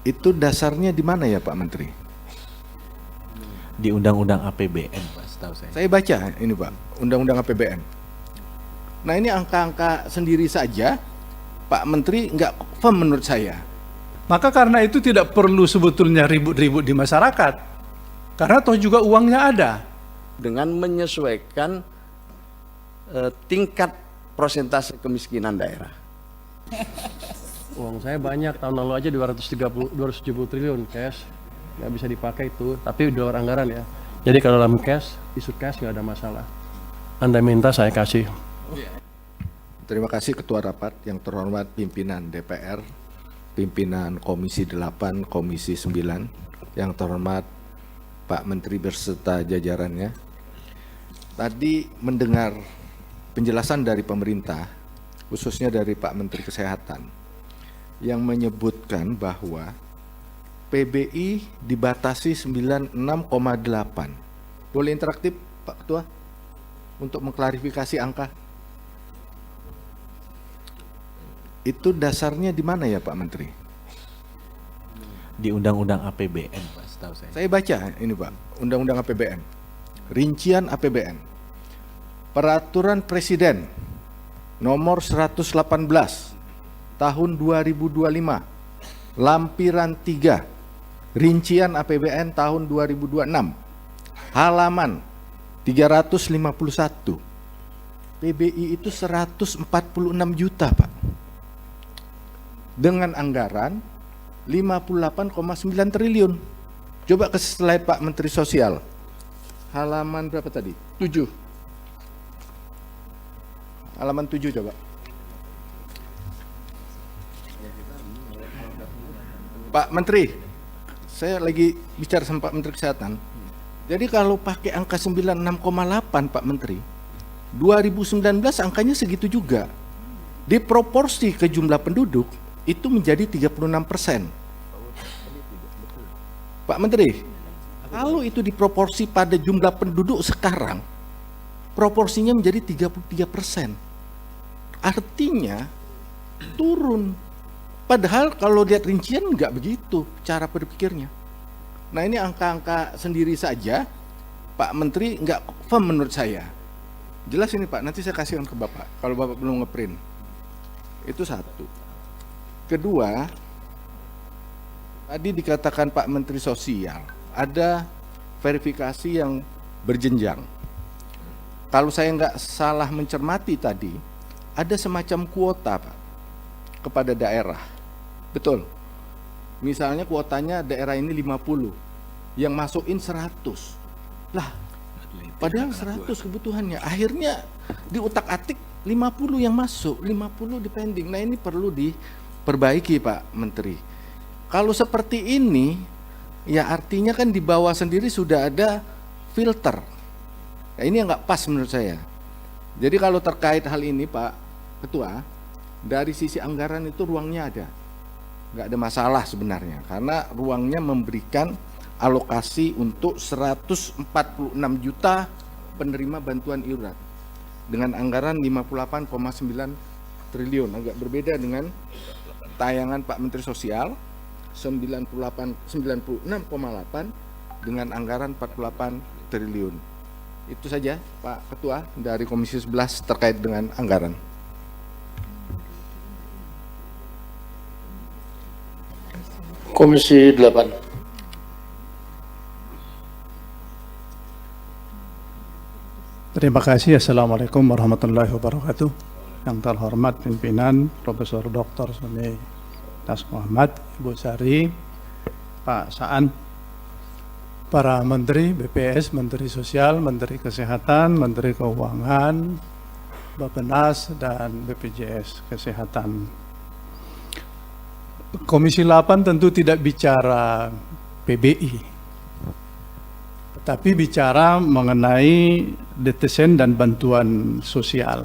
Itu dasarnya di mana ya Pak Menteri? Di Undang-Undang APBN, Pak, setahu saya. Saya baca ini Pak, Undang-Undang APBN. Nah ini angka-angka sendiri saja, Pak Menteri nggak firm menurut saya. Maka karena itu tidak perlu sebetulnya ribut-ribut di masyarakat. Karena toh juga uangnya ada. Dengan menyesuaikan tingkat persentase kemiskinan daerah. Uang saya banyak, tahun lalu aja 270 triliun cash, nggak bisa dipakai itu, tapi di luar anggaran ya. Jadi kalau dalam cash, isu cash nggak ada masalah. Anda minta saya kasih. Terima kasih Ketua Rapat yang terhormat pimpinan DPR, pimpinan Komisi 8, Komisi 9, yang terhormat Pak Menteri beserta jajarannya. Tadi mendengar penjelasan dari pemerintah, khususnya dari Pak Menteri Kesehatan, yang menyebutkan bahwa PBI dibatasi 96,8. Boleh interaktif Pak Ketua untuk mengklarifikasi angka? Itu dasarnya di mana ya Pak Menteri? Di Undang-Undang APBN, Pak, setahu saya. Saya baca ini Pak, Undang-Undang APBN. Rincian APBN. Peraturan Presiden nomor 118 tahun 2025, lampiran 3, rincian APBN tahun 2026, halaman 351. PBI itu 146 juta Pak, dengan anggaran 58,9 triliun. Coba ke slide Pak Menteri Sosial, halaman berapa tadi? 7. Halaman 7 coba. Pak Menteri, saya lagi bicara sama Pak Menteri Kesehatan. Jadi kalau pakai angka 96,8 Pak Menteri, 2019 angkanya segitu juga. Diproporsi ke jumlah penduduk itu menjadi 36%. Pak Menteri, kalau itu diproporsi pada jumlah penduduk sekarang, proporsinya menjadi 33%. Artinya turun. Padahal kalau lihat rincian nggak begitu cara berpikirnya. Nah ini angka-angka sendiri saja, Pak Menteri nggak firm menurut saya. Jelas ini Pak, nanti saya kasihkan ke Bapak, kalau Bapak belum ngeprint. Itu satu. Kedua, tadi dikatakan Pak Menteri Sosial, ada verifikasi yang berjenjang. Kalau saya nggak salah mencermati tadi, ada semacam kuota Pak, kepada daerah. Betul. Misalnya kuotanya daerah ini 50, yang masukin 100. Lah, padahal 100 kebutuhannya. Akhirnya diutak-atik 50 yang masuk, 50 dipending. Nah ini perlu diperbaiki Pak Menteri. Kalau seperti ini, ya artinya kan di bawah sendiri sudah ada filter. Nah, ini yang nggak pas menurut saya. Jadi kalau terkait hal ini Pak Ketua, dari sisi anggaran itu ruangnya ada. Nggak ada masalah sebenarnya, karena ruangnya memberikan alokasi untuk 146 juta penerima bantuan iuran dengan anggaran 58,9 triliun. Agak berbeda dengan tayangan Pak Menteri Sosial 96,8 dengan anggaran 48 triliun. Itu saja Pak Ketua dari Komisi 11 terkait dengan anggaran. Komisi 8. Terima kasih. Assalamualaikum warahmatullahi wabarakatuh. Yang terhormat pimpinan Profesor Dr. Suni Tas Muhammad, Ibu Sari, Pak Saan, para Menteri BPS, Menteri Sosial, Menteri Kesehatan, Menteri Keuangan, Bappenas, dan BPJS Kesehatan. Komisi 8 tentu tidak bicara PBI, tapi bicara mengenai DTSN dan bantuan sosial.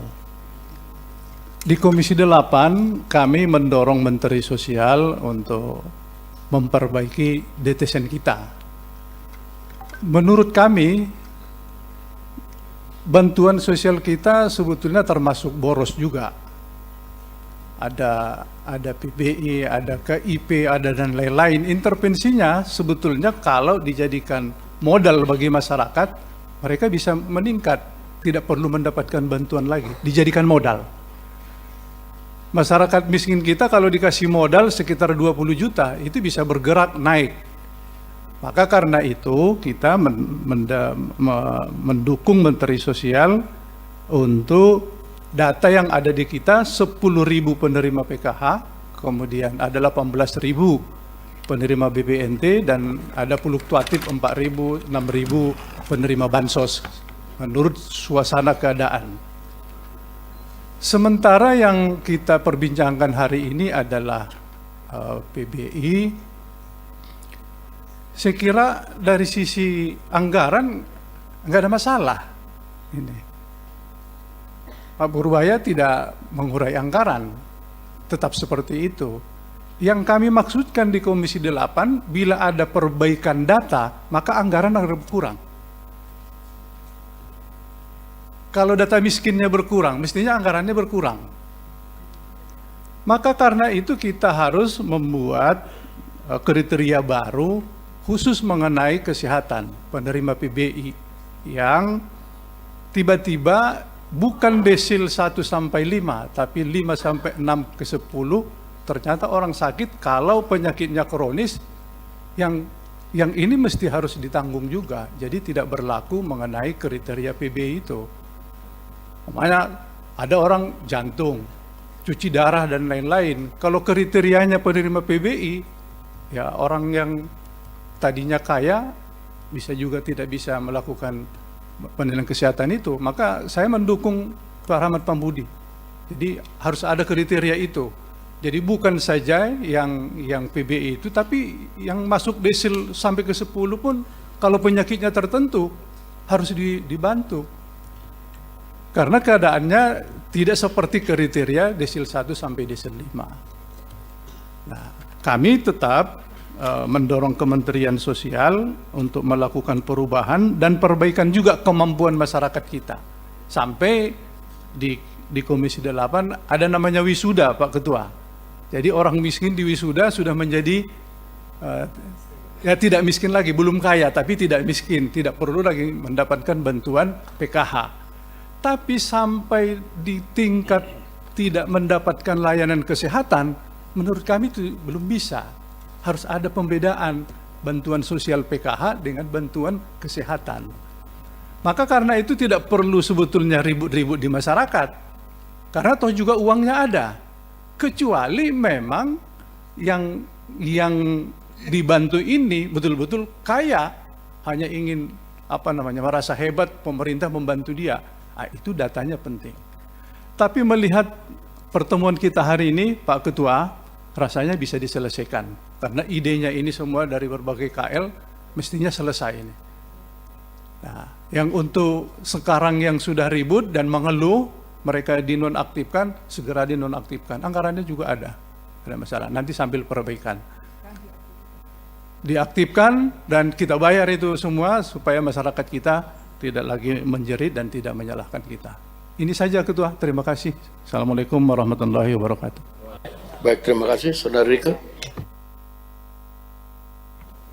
Di Komisi 8 kami mendorong Menteri Sosial untuk memperbaiki DTSN kita. Menurut kami, bantuan sosial kita sebetulnya termasuk boros juga. ada PBI, ada KIP, ada dan lain-lain. Intervensinya sebetulnya kalau dijadikan modal bagi masyarakat, mereka bisa meningkat, tidak perlu mendapatkan bantuan lagi, dijadikan modal. Masyarakat miskin kita kalau dikasih modal sekitar 20 juta, itu bisa bergerak naik. Maka karena itu kita mendukung Menteri Sosial untuk data yang ada di kita 10.000 penerima PKH, kemudian ada 18.000 penerima BPNT, dan ada fluktuatif 4.000, 6.000 penerima bansos menurut suasana keadaan. Sementara yang kita perbincangkan hari ini adalah PBI. Saya kira dari sisi anggaran nggak ada masalah. Ini Pak Purbaya tidak mengurai anggaran, tetap seperti itu. Yang kami maksudkan di Komisi 8, bila ada perbaikan data, maka anggaran akan berkurang. Kalau data miskinnya berkurang, mestinya anggarannya berkurang. Maka karena itu kita harus membuat kriteria baru khusus mengenai kesehatan penerima PBI yang tiba-tiba bukan desil 1 sampai 5, tapi 5 sampai 6 ke 10, ternyata orang sakit kalau penyakitnya kronis yang ini mesti harus ditanggung juga. Jadi tidak berlaku mengenai kriteria PBI itu. Makanya ada orang jantung, cuci darah dan lain-lain. Kalau kriterianya penerima PBI, ya orang yang tadinya kaya bisa juga tidak bisa melakukan penilaian kesehatan itu. Maka saya mendukung Pak Rahmat Pambudi. Jadi harus ada kriteria itu. Jadi bukan saja yang PBI itu, tapi yang masuk desil sampai ke 10 pun kalau penyakitnya tertentu harus dibantu. Karena keadaannya tidak seperti kriteria desil 1 sampai desil 5. Nah, kami tetap mendorong Kementerian Sosial untuk melakukan perubahan dan perbaikan juga kemampuan masyarakat kita. Sampai di Komisi 8 ada namanya wisuda, Pak Ketua. Jadi orang miskin di wisuda sudah menjadi ya tidak miskin lagi, belum kaya tapi tidak miskin, tidak perlu lagi mendapatkan bantuan PKH. Tapi sampai di tingkat tidak mendapatkan layanan kesehatan, menurut kami itu belum bisa. Harus ada pembedaan bantuan sosial PKH dengan bantuan kesehatan. Maka karena itu tidak perlu sebetulnya ribut-ribut di masyarakat. Karena toh juga uangnya ada. Kecuali memang yang dibantu ini betul-betul kaya, hanya ingin merasa hebat pemerintah membantu dia. Itu datanya penting. Tapi melihat pertemuan kita hari ini, Pak Ketua, rasanya bisa diselesaikan. Karena idenya ini semua dari berbagai KL, mestinya selesai ini. Nah, yang untuk sekarang yang sudah ribut dan mengeluh, mereka dinonaktifkan, segera dinonaktifkan. Anggarannya juga ada masalah. Nanti sambil perbaikan. Diaktifkan dan kita bayar itu semua supaya masyarakat kita tidak lagi menjerit dan tidak menyalahkan kita. Ini saja Ketua, terima kasih. Assalamualaikum warahmatullahi wabarakatuh. Baik, terima kasih Saudara Rike.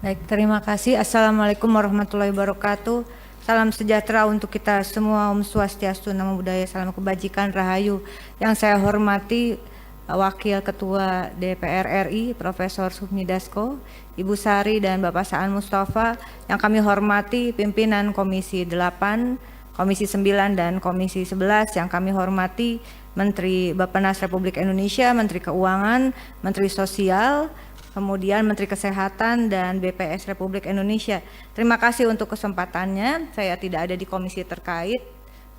Baik, terima kasih. Assalamualaikum warahmatullahi wabarakatuh. Salam sejahtera untuk kita semua. Om Swastiastu, Namo Buddhaya, salam kebajikan, rahayu. Yang saya hormati Wakil Ketua DPR RI, Profesor Sufmi Dasko, Ibu Sari dan Bapak Saan Mustafa, yang kami hormati pimpinan Komisi 8, Komisi 9 dan Komisi 11, yang kami hormati Menteri Bappenas Republik Indonesia, Menteri Keuangan, Menteri Sosial, kemudian Menteri Kesehatan dan BPS Republik Indonesia. Terima kasih untuk kesempatannya. Saya tidak ada di komisi terkait,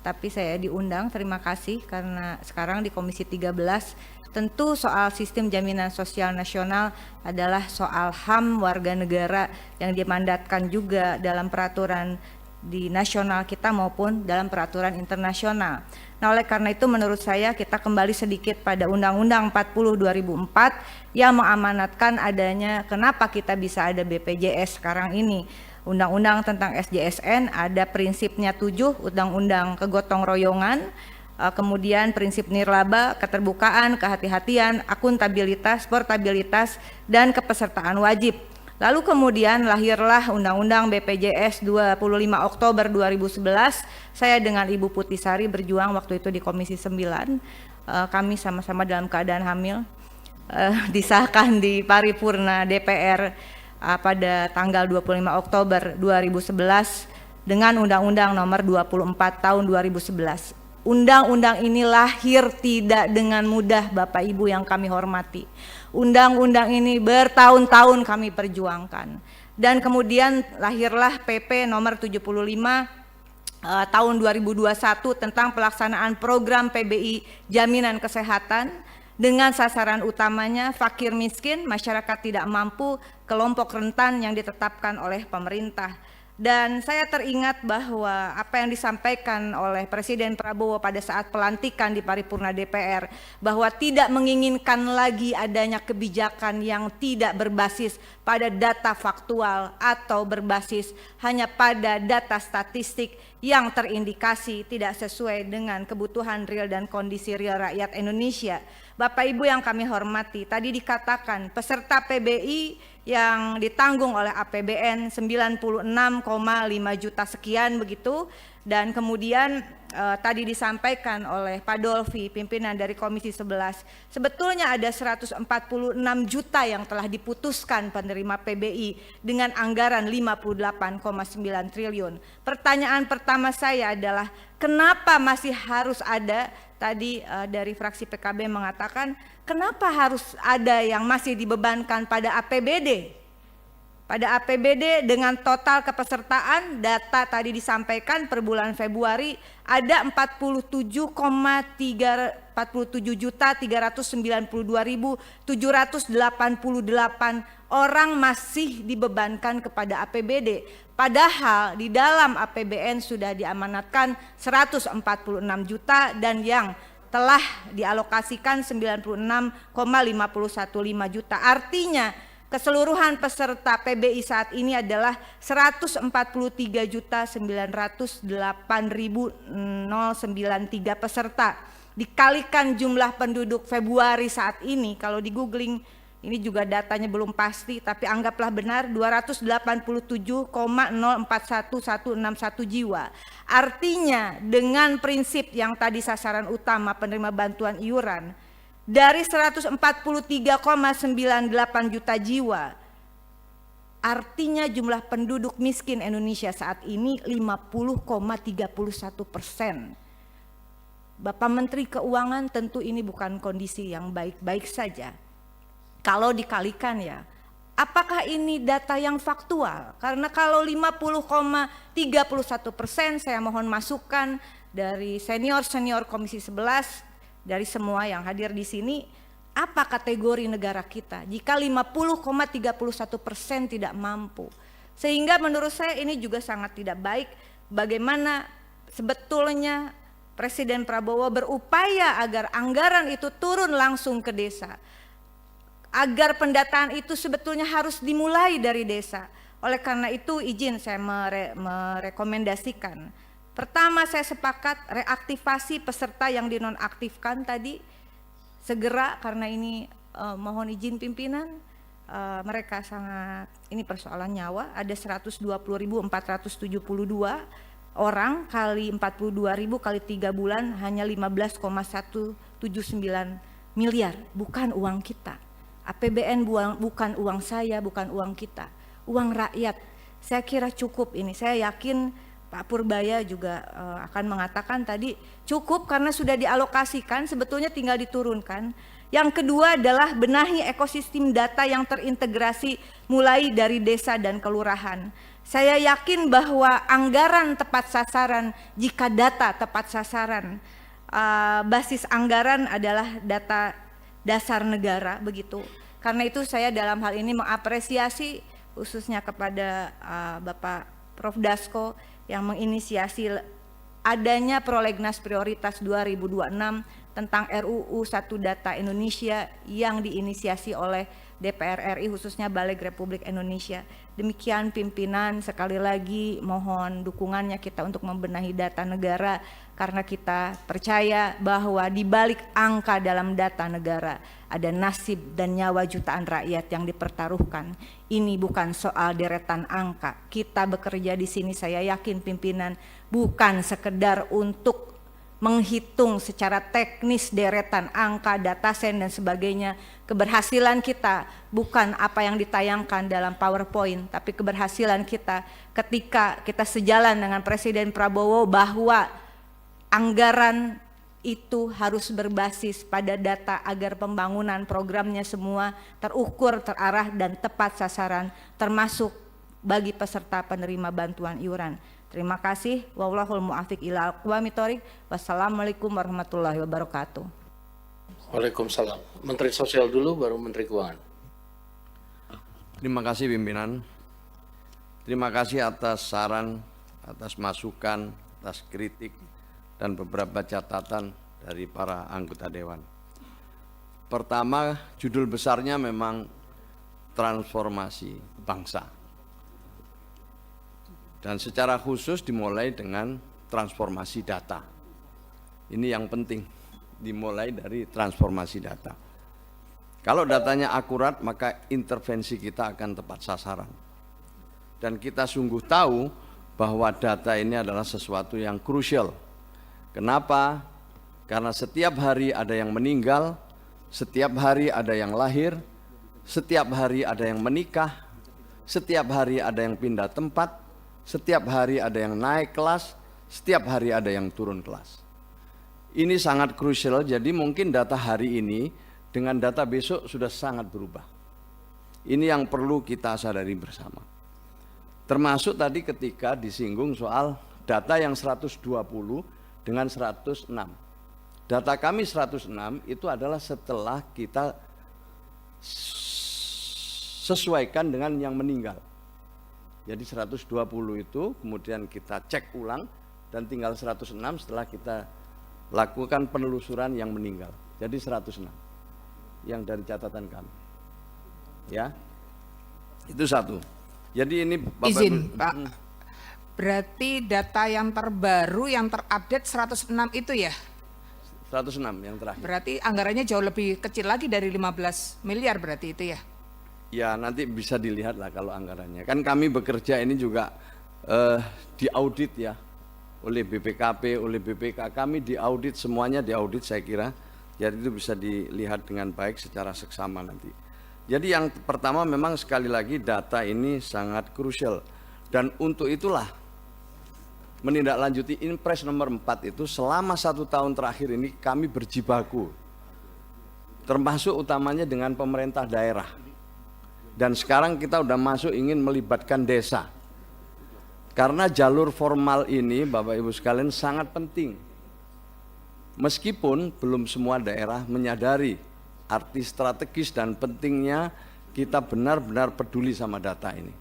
tapi saya diundang. Terima kasih karena sekarang di Komisi 13 tentu soal sistem jaminan sosial nasional adalah soal HAM warga negara yang dimandatkan juga dalam peraturan di nasional kita maupun dalam peraturan internasional. Nah, oleh karena itu menurut saya kita kembali sedikit pada Undang-Undang 40 2004 yang mengamanatkan adanya kenapa kita bisa ada BPJS sekarang ini. Undang-Undang tentang SJSN ada prinsipnya 7, Undang-Undang Kegotong Royongan, kemudian prinsip nirlaba, keterbukaan, kehati-hatian, akuntabilitas, portabilitas, dan kepesertaan wajib. Lalu kemudian lahirlah Undang-Undang BPJS 25 Oktober 2011. Saya dengan Ibu Putisari berjuang waktu itu di Komisi 9. Kami sama-sama dalam keadaan hamil. Disahkan di paripurna DPR pada tanggal 25 Oktober 2011 dengan Undang-Undang Nomor 24 Tahun 2011. Undang-undang ini lahir tidak dengan mudah, Bapak Ibu yang kami hormati. Undang-undang ini bertahun-tahun kami perjuangkan. Dan kemudian lahirlah PP nomor 75 tahun 2021 tentang pelaksanaan program PBI Jaminan Kesehatan dengan sasaran utamanya fakir miskin, masyarakat tidak mampu, kelompok rentan yang ditetapkan oleh pemerintah. Dan saya teringat bahwa apa yang disampaikan oleh Presiden Prabowo pada saat pelantikan di paripurna DPR, bahwa tidak menginginkan lagi adanya kebijakan yang tidak berbasis pada data faktual atau berbasis hanya pada data statistik yang terindikasi tidak sesuai dengan kebutuhan real dan kondisi real rakyat Indonesia. Bapak Ibu yang kami hormati, tadi dikatakan peserta PBI yang ditanggung oleh APBN 96,5 juta sekian begitu, dan kemudian tadi disampaikan oleh Pak Dolfi, pimpinan dari Komisi 11, sebetulnya ada 146 juta yang telah diputuskan penerima PBI dengan anggaran 58,9 triliun. Pertanyaan pertama saya adalah kenapa masih harus ada, tadi dari fraksi PKB mengatakan kenapa harus ada yang masih dibebankan pada APBD? Pada APBD dengan total kepesertaan data tadi disampaikan per bulan Februari ada 47.392.788 orang masih dibebankan kepada APBD. Padahal di dalam APBN sudah diamanatkan 146 juta dan yang telah dialokasikan 96,515 juta. Artinya keseluruhan peserta PBI saat ini adalah 143.908.093 peserta. Dikalikan jumlah penduduk Februari saat ini, kalau di googling, ini juga datanya belum pasti, tapi anggaplah benar 287,041161 jiwa. Artinya dengan prinsip yang tadi sasaran utama penerima bantuan iuran, dari 143,98 juta jiwa, artinya jumlah penduduk miskin Indonesia saat ini 50,31%. Bapak Menteri Keuangan, tentu ini bukan kondisi yang baik-baik saja. Kalau dikalikan ya, apakah ini data yang faktual? Karena kalau 50,31%, saya mohon masukan dari senior-senior Komisi 11, dari semua yang hadir di sini, apa kategori negara kita jika 50,31% tidak mampu? Sehingga menurut saya ini juga sangat tidak baik. Bagaimana sebetulnya Presiden Prabowo berupaya agar anggaran itu turun langsung ke desa, agar pendataan itu sebetulnya harus dimulai dari desa. Oleh karena itu izin saya merekomendasikan, pertama saya sepakat reaktivasi peserta yang dinonaktifkan tadi segera, karena ini mohon izin pimpinan, mereka sangat, ini persoalan nyawa. Ada 120.472 orang kali 42.000 kali 3 bulan hanya 15,179 miliar, bukan uang kita. APBN bukan uang saya, bukan uang kita, uang rakyat. Saya kira cukup ini. Saya yakin Pak Purbaya juga akan mengatakan tadi cukup karena sudah dialokasikan, sebetulnya tinggal diturunkan. Yang kedua adalah benahi ekosistem data yang terintegrasi mulai dari desa dan kelurahan. Saya yakin bahwa anggaran tepat sasaran, jika data tepat sasaran, basis anggaran adalah data dasar negara begitu. Karena itu saya dalam hal ini mengapresiasi khususnya kepada Bapak Prof. Dasko yang menginisiasi adanya prolegnas prioritas 2026 tentang RUU 1 Data Indonesia yang diinisiasi oleh DPR RI khususnya Balik Republik Indonesia. Demikian pimpinan, sekali lagi mohon dukungannya kita untuk membenahi data negara karena kita percaya bahwa di balik angka dalam data negara ada nasib dan nyawa jutaan rakyat yang dipertaruhkan. Ini bukan soal deretan angka. Kita bekerja di sini, saya yakin pimpinan, bukan sekedar untuk menghitung secara teknis deretan angka, datasen dan sebagainya. Keberhasilan kita bukan apa yang ditayangkan dalam PowerPoint, tapi keberhasilan kita ketika kita sejalan dengan Presiden Prabowo bahwa anggaran itu harus berbasis pada data agar pembangunan programnya semua terukur, terarah dan tepat sasaran, termasuk bagi peserta penerima bantuan iuran. Terima kasih. Wallahul muwaffiq ila aqwamit thoriq. Wassalamualaikum warahmatullahi wabarakatuh. Waalaikumsalam. Menteri Sosial dulu, baru Menteri Keuangan. Terima kasih pimpinan. Terima kasih atas saran, atas masukan, atas kritik, dan beberapa catatan dari para anggota Dewan. Pertama, judul besarnya memang transformasi bangsa. Dan secara khusus dimulai dengan transformasi data. Ini yang penting, dimulai dari transformasi data. Kalau datanya akurat, maka intervensi kita akan tepat sasaran. Dan kita sungguh tahu bahwa data ini adalah sesuatu yang krusial. Kenapa? Karena setiap hari ada yang meninggal, setiap hari ada yang lahir, setiap hari ada yang menikah, setiap hari ada yang pindah tempat, setiap hari ada yang naik kelas, setiap hari ada yang turun kelas. Ini sangat krusial, jadi mungkin data hari ini dengan data besok sudah sangat berubah. Ini yang perlu kita sadari bersama. Termasuk tadi ketika disinggung soal data yang 120 dengan 106. Data kami 106 itu adalah setelah kita sesuaikan dengan yang meninggal. Jadi 120 itu kemudian kita cek ulang dan tinggal 106 setelah kita lakukan penelusuran yang meninggal. Jadi 106 yang dari catatan kami. Ya. Itu satu. Jadi ini Bapak Izin, Ibu, Pak. Berarti data yang terbaru yang terupdate 106 itu ya? 106 yang terakhir. Berarti anggarannya jauh lebih kecil lagi dari 15 miliar berarti itu ya? Ya nanti bisa dilihat lah kalau anggarannya. Kan kami bekerja ini juga diaudit ya oleh BPKP, oleh BPK. Kami diaudit, semuanya diaudit saya kira. Jadi itu bisa dilihat dengan baik secara seksama nanti. Jadi yang pertama memang sekali lagi data ini sangat krusial. Dan untuk itulah menindaklanjuti Inpres nomor 4 itu selama 1 tahun terakhir ini kami berjibaku. Termasuk utamanya dengan pemerintah daerah. Dan sekarang kita udah masuk ingin melibatkan desa. Karena jalur formal ini Bapak Ibu sekalian sangat penting. Meskipun belum semua daerah menyadari arti strategis dan pentingnya kita benar-benar peduli sama data ini.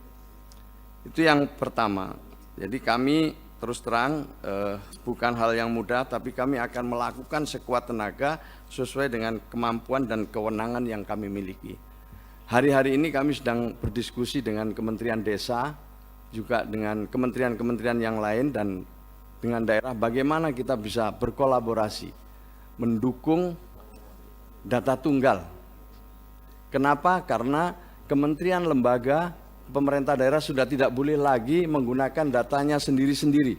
Itu yang pertama. Jadi kami terus terang bukan hal yang mudah, tapi kami akan melakukan sekuat tenaga sesuai dengan kemampuan dan kewenangan yang kami miliki. Hari-hari ini kami sedang berdiskusi dengan Kementerian Desa, juga dengan kementerian-kementerian yang lain dan dengan daerah bagaimana kita bisa berkolaborasi, mendukung data tunggal. Kenapa? Karena kementerian, lembaga, pemerintah daerah sudah tidak boleh lagi menggunakan datanya sendiri-sendiri.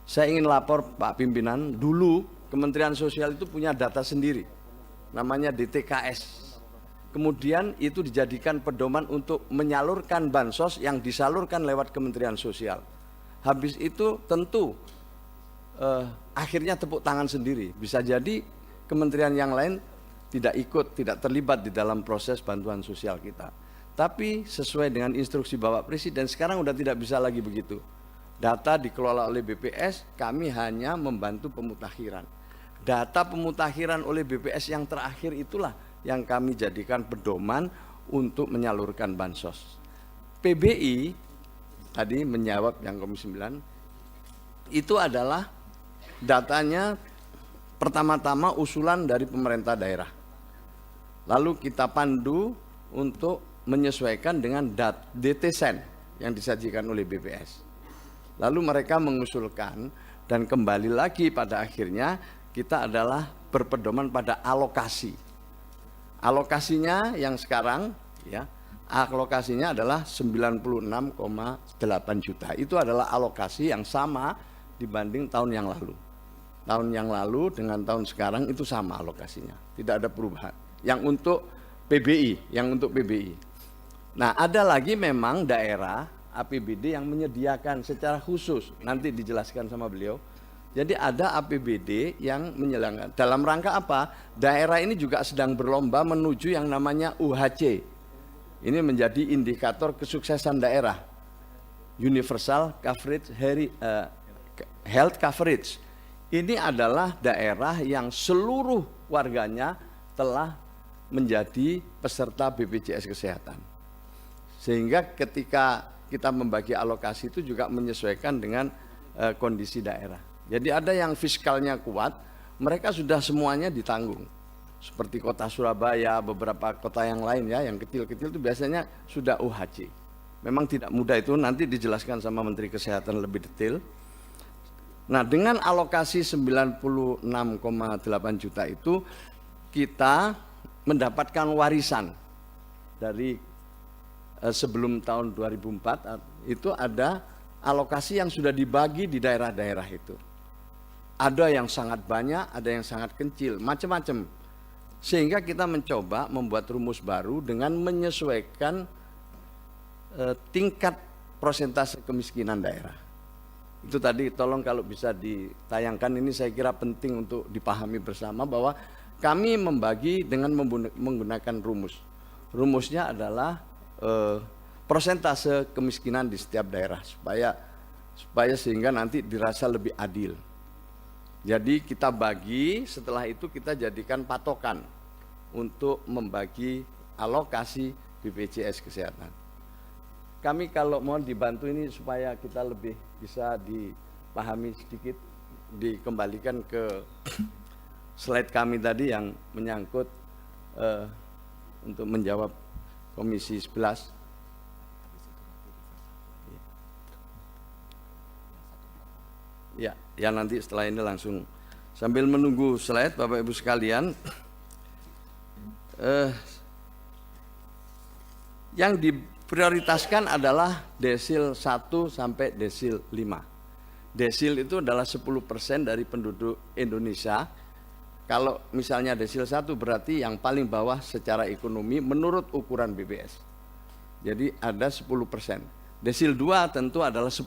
Saya ingin lapor Pak Pimpinan, dulu Kementerian Sosial itu punya data sendiri, namanya DTKS. Kemudian itu dijadikan pedoman untuk menyalurkan bansos yang disalurkan lewat Kementerian Sosial. Habis itu tentu akhirnya tepuk tangan sendiri. Bisa jadi kementerian yang lain tidak ikut, tidak terlibat di dalam proses bantuan sosial kita. Tapi sesuai dengan instruksi Bapak Presiden, sekarang udah tidak bisa lagi begitu. Data dikelola oleh BPS, kami hanya membantu pemutakhiran. Data pemutakhiran oleh BPS yang terakhir itulah yang kami jadikan pedoman untuk menyalurkan bansos. PBI tadi menjawab yang Komisi 9 itu adalah datanya pertama-tama usulan dari pemerintah daerah. lalu kita pandu untuk menyesuaikan dengan DTSEN yang disajikan oleh BPS. Lalu mereka mengusulkan dan kembali lagi pada akhirnya kita adalah berpedoman pada alokasi. Alokasinya yang sekarang ya, alokasinya adalah 96,8 juta. Itu adalah alokasi yang sama dibanding tahun yang lalu. Tahun yang lalu dengan tahun sekarang itu sama alokasinya, tidak ada perubahan. Yang untuk PBI, Nah, ada lagi memang daerah APBD yang menyediakan secara khusus, nanti dijelaskan sama beliau. Jadi ada APBD yang menyelenggarakan. Dalam rangka apa? Daerah ini juga sedang berlomba menuju yang namanya UHC. Ini menjadi indikator kesuksesan daerah. Universal Coverage Health Coverage. Ini adalah daerah yang seluruh warganya telah menjadi peserta BPJS Kesehatan. Sehingga ketika kita membagi alokasi itu juga menyesuaikan dengan kondisi daerah. Jadi ada yang fiskalnya kuat, mereka sudah semuanya ditanggung. Seperti kota Surabaya, beberapa kota yang lain ya, yang kecil-kecil itu biasanya sudah UHC. Memang tidak mudah itu, nanti dijelaskan sama Menteri Kesehatan lebih detail. Nah, dengan alokasi 96,8 juta itu kita mendapatkan warisan dari sebelum tahun 2004 itu ada alokasi yang sudah dibagi di daerah-daerah itu. Ada yang sangat banyak, ada yang sangat kecil, macam-macam. Sehingga kita mencoba membuat rumus baru dengan menyesuaikan tingkat persentase kemiskinan daerah. Itu tadi tolong kalau bisa ditayangkan, ini saya kira penting untuk dipahami bersama bahwa kami membagi dengan menggunakan rumus. Rumusnya adalah persentase kemiskinan di setiap daerah supaya sehingga nanti dirasa lebih adil. Jadi kita bagi, setelah itu kita jadikan patokan untuk membagi alokasi BPJS Kesehatan. Kami kalau mohon dibantu ini supaya kita lebih bisa dipahami sedikit, dikembalikan ke slide kami tadi yang menyangkut untuk menjawab Komisi 11. Ya nanti setelah ini langsung sambil menunggu slide Bapak Ibu sekalian, yang diprioritaskan adalah desil 1 sampai desil 5. Desil itu adalah 10% dari penduduk Indonesia. Kalau misalnya desil 1 berarti yang paling bawah secara ekonomi menurut ukuran BPS. Jadi ada 10%. Desil 2 tentu adalah 10%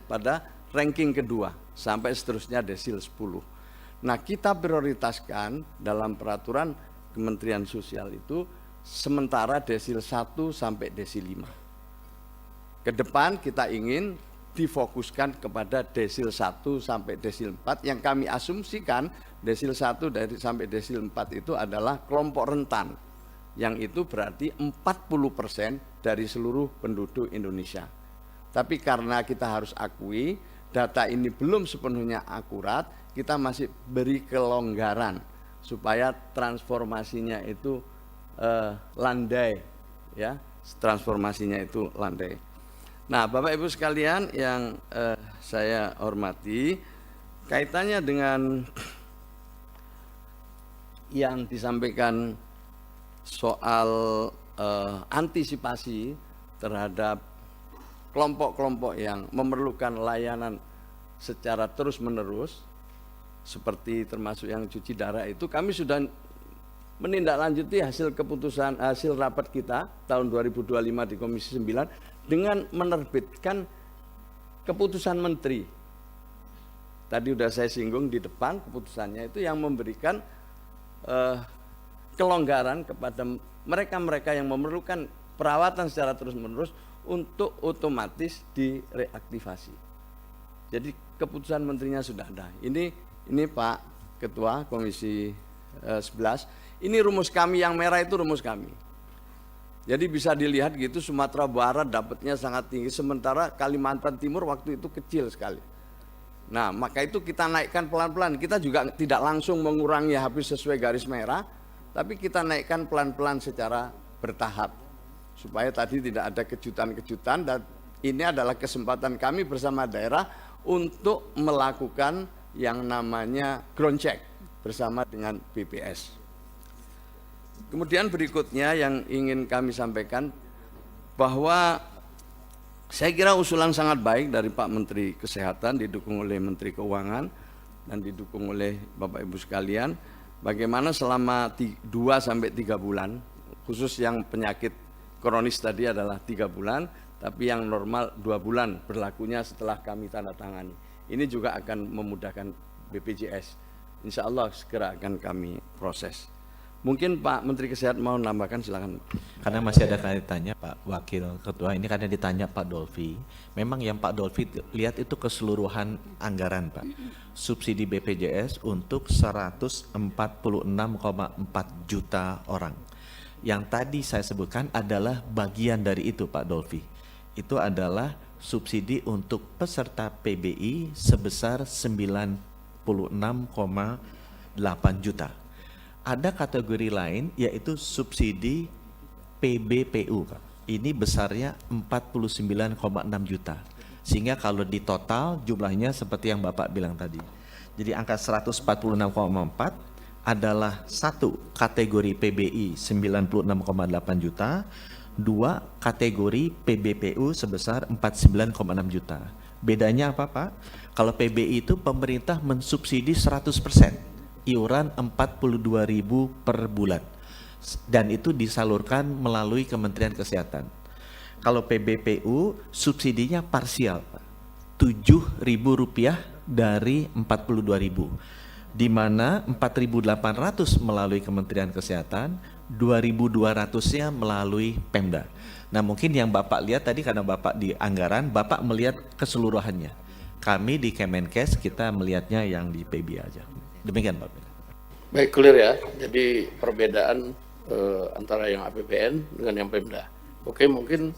pada ranking kedua sampai seterusnya desil 10. Nah, kita prioritaskan dalam peraturan Kementerian Sosial itu sementara desil 1 sampai desil 5. Ke depan kita ingin difokuskan kepada desil 1 sampai desil 4 yang kami asumsikan desil 1 sampai desil 4 itu adalah kelompok rentan, yang itu berarti 40% dari seluruh penduduk Indonesia. Tapi karena kita harus akui data ini belum sepenuhnya akurat, kita masih beri kelonggaran supaya transformasinya itu landai, ya, transformasinya itu landai. Nah, Bapak Ibu sekalian yang saya hormati, kaitannya dengan yang disampaikan soal antisipasi terhadap kelompok-kelompok yang memerlukan layanan secara terus-menerus, seperti termasuk yang cuci darah itu, kami sudah menindaklanjuti hasil keputusan, hasil rapat kita tahun 2025 di Komisi 9 dengan menerbitkan keputusan menteri. Tadi sudah saya singgung di depan, keputusannya itu yang memberikan kelonggaran kepada mereka-mereka yang memerlukan perawatan secara terus-menerus untuk otomatis direaktivasi. Jadi keputusan menterinya sudah ada. Ini Pak Ketua Komisi 11, ini rumus kami yang merah itu rumus kami. Jadi bisa dilihat gitu, Sumatera Barat dapatnya sangat tinggi, sementara Kalimantan Timur waktu itu kecil sekali. Nah, maka itu kita naikkan pelan-pelan. Kita juga tidak langsung mengurangi habis sesuai garis merah, tapi kita naikkan pelan-pelan secara bertahap supaya tadi tidak ada kejutan-kejutan, dan ini adalah kesempatan kami bersama daerah untuk melakukan yang namanya ground check bersama dengan BPS. Kemudian berikutnya yang ingin kami sampaikan bahwa saya kira usulan sangat baik dari Pak Menteri Kesehatan, didukung oleh Menteri Keuangan dan didukung oleh Bapak Ibu sekalian, bagaimana selama 2 sampai 3 bulan, khusus yang penyakit kronis tadi adalah 3 bulan, tapi yang normal 2 bulan berlakunya setelah kami tanda tangani. Ini juga akan memudahkan BPJS. Insya Allah segera akan kami proses. Mungkin Pak Menteri Kesehatan mau nambahkan, silakan. Karena masih ada kaitannya Pak Wakil Ketua, ini karena ditanya Pak Dolfi. Memang yang Pak Dolfi lihat itu keseluruhan anggaran Pak. Subsidi BPJS untuk 146,4 juta orang. Yang tadi saya sebutkan adalah bagian dari itu Pak Dolfi. Itu adalah subsidi untuk peserta PBI sebesar 96,8 juta. Ada kategori lain yaitu subsidi PBPU, Pak. Ini besarnya 49,6 juta. Sehingga kalau di total jumlahnya seperti yang Bapak bilang tadi. Jadi angka 146,4 adalah satu kategori PBI 96,8 juta, dua kategori PBPU sebesar 49,6 juta. Bedanya apa Pak? Kalau PBI itu pemerintah mensubsidi 100%. Iuran 42.000 per bulan, dan itu disalurkan melalui Kementerian Kesehatan. Kalau PBPU subsidinya parsial, Rp7.000 dari 42.000, di mana 4.800 melalui Kementerian Kesehatan, 2.200-nya melalui Pemda. Nah mungkin yang Bapak lihat tadi karena Bapak di anggaran, Bapak melihat keseluruhannya. Kami di Kemenkes kita melihatnya yang di PB aja. Demikian Pak. Baik, clear ya. Jadi perbedaan antara yang APBN dengan yang Pemda. Oke, mungkin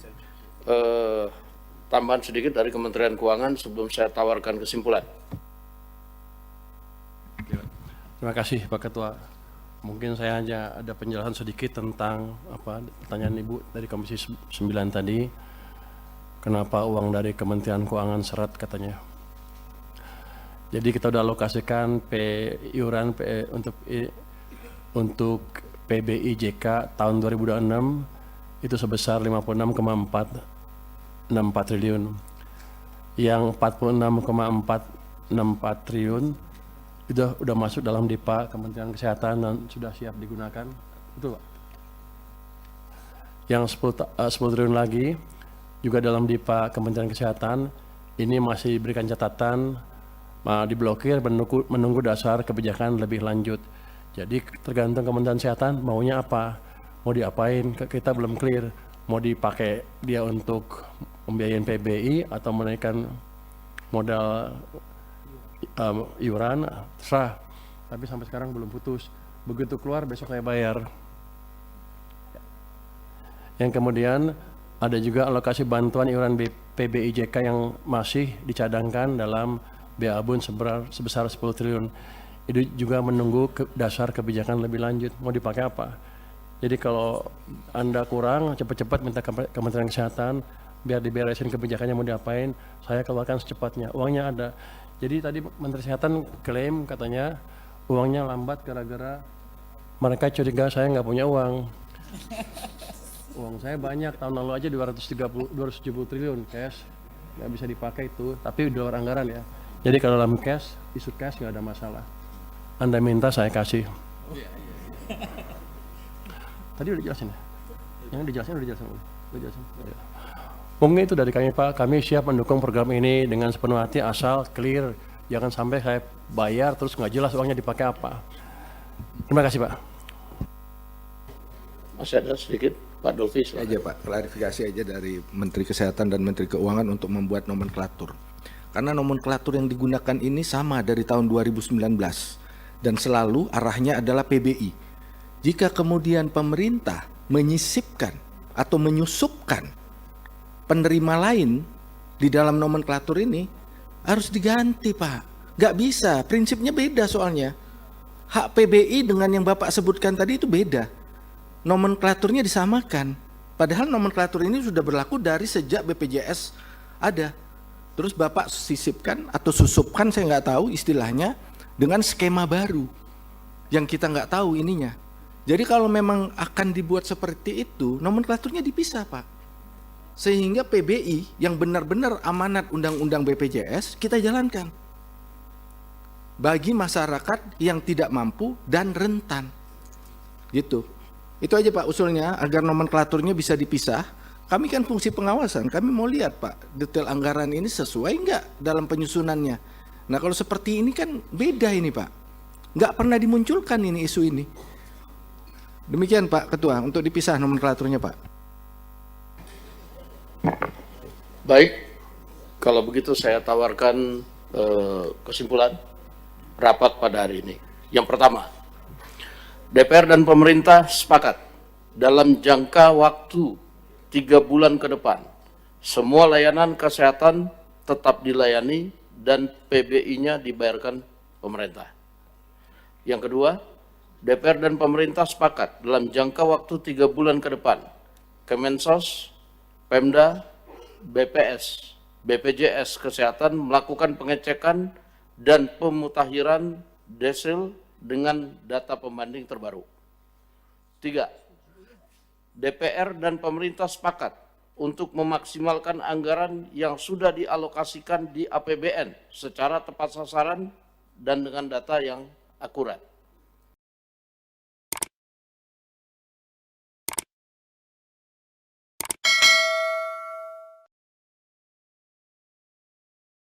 tambahan sedikit dari Kementerian Keuangan sebelum saya tawarkan kesimpulan. Terima kasih Pak Ketua. Mungkin saya hanya ada penjelasan sedikit tentang pertanyaan Ibu dari Komisi 9 tadi. Kenapa uang dari Kementerian Keuangan seret katanya. Jadi kita sudah alokasikan iuran untuk PBI JK tahun 2026 itu sebesar 56,464 triliun. Yang 46,464 triliun itu sudah masuk dalam DIPA Kementerian Kesehatan dan sudah siap digunakan. Betul Pak? Yang 10 triliun lagi juga dalam DIPA Kementerian Kesehatan, ini masih diberikan catatan diblokir menunggu dasar kebijakan lebih lanjut. Jadi tergantung Kementerian Kesehatan maunya apa, mau diapain, kita belum clear. Mau dipakai dia untuk membiayain PBI atau menaikkan modal iuran, terserah. Tapi sampai sekarang belum putus. Begitu keluar besok saya bayar. Yang kemudian ada juga alokasi bantuan iuran PBI JK yang masih dicadangkan dalam BABUN sebesar 10 triliun. Itu juga menunggu dasar kebijakan lebih lanjut. Mau dipakai apa? Jadi kalau Anda kurang, cepat-cepat minta Kementerian Kesehatan biar diberesin kebijakannya mau diapain, saya keluarkan secepatnya. Uangnya ada. Jadi tadi Menteri Kesehatan klaim katanya uangnya lambat gara-gara mereka curiga saya nggak punya uang. Uang saya banyak, tahun lalu aja 270 triliun cash. Nggak bisa dipakai itu, tapi di luar anggaran ya. Jadi kalau dalam cash, isu cash nggak ada masalah. Anda minta saya kasih. Tadi udah dijelasin ya? Yang dijelasin udah dijelasin. Ya. Mungkin itu dari kami Pak, kami siap mendukung program ini dengan sepenuh hati asal clear. Jangan sampai saya bayar terus nggak jelas uangnya dipakai apa. Terima kasih Pak. Masih ada sedikit Pak Dolfi. Aja Pak, klarifikasi aja dari Menteri Kesehatan dan Menteri Keuangan untuk membuat nomenklatur. Karena nomenklatur yang digunakan ini sama dari tahun 2019 dan selalu arahnya adalah PBI. Jika kemudian pemerintah menyisipkan atau menyusupkan penerima lain di dalam nomenklatur ini harus diganti Pak. Gak bisa, prinsipnya beda soalnya. Hak PBI dengan yang Bapak sebutkan tadi itu beda. Nomenklaturnya disamakan. Padahal nomenklatur ini sudah berlaku dari sejak BPJS ada. Terus Bapak sisipkan atau susupkan, saya nggak tahu istilahnya, dengan skema baru yang kita nggak tahu ininya. Jadi kalau memang akan dibuat seperti itu, nomenklaturnya dipisah, Pak. Sehingga PBI yang benar-benar amanat Undang-Undang BPJS kita jalankan bagi masyarakat yang tidak mampu dan rentan. Gitu. Itu aja Pak usulnya, agar nomenklaturnya bisa dipisah. Kami kan fungsi pengawasan, kami mau lihat Pak, detail anggaran ini sesuai enggak dalam penyusunannya. Nah kalau seperti ini kan beda ini Pak. Nggak pernah dimunculkan ini isu ini. Demikian Pak Ketua, untuk dipisah nomenklaturnya Pak. Baik, kalau begitu saya tawarkan kesimpulan rapat pada hari ini. Yang pertama, DPR dan pemerintah sepakat dalam jangka waktu 3 bulan ke depan, semua layanan kesehatan tetap dilayani dan PBI-nya dibayarkan pemerintah. Yang kedua, DPR dan pemerintah sepakat dalam jangka waktu 3 bulan ke depan, Kemensos, Pemda, BPS, BPJS Kesehatan melakukan pengecekan dan pemutakhiran desil dengan data pembanding terbaru. 3. DPR dan pemerintah sepakat untuk memaksimalkan anggaran yang sudah dialokasikan di APBN secara tepat sasaran dan dengan data yang akurat.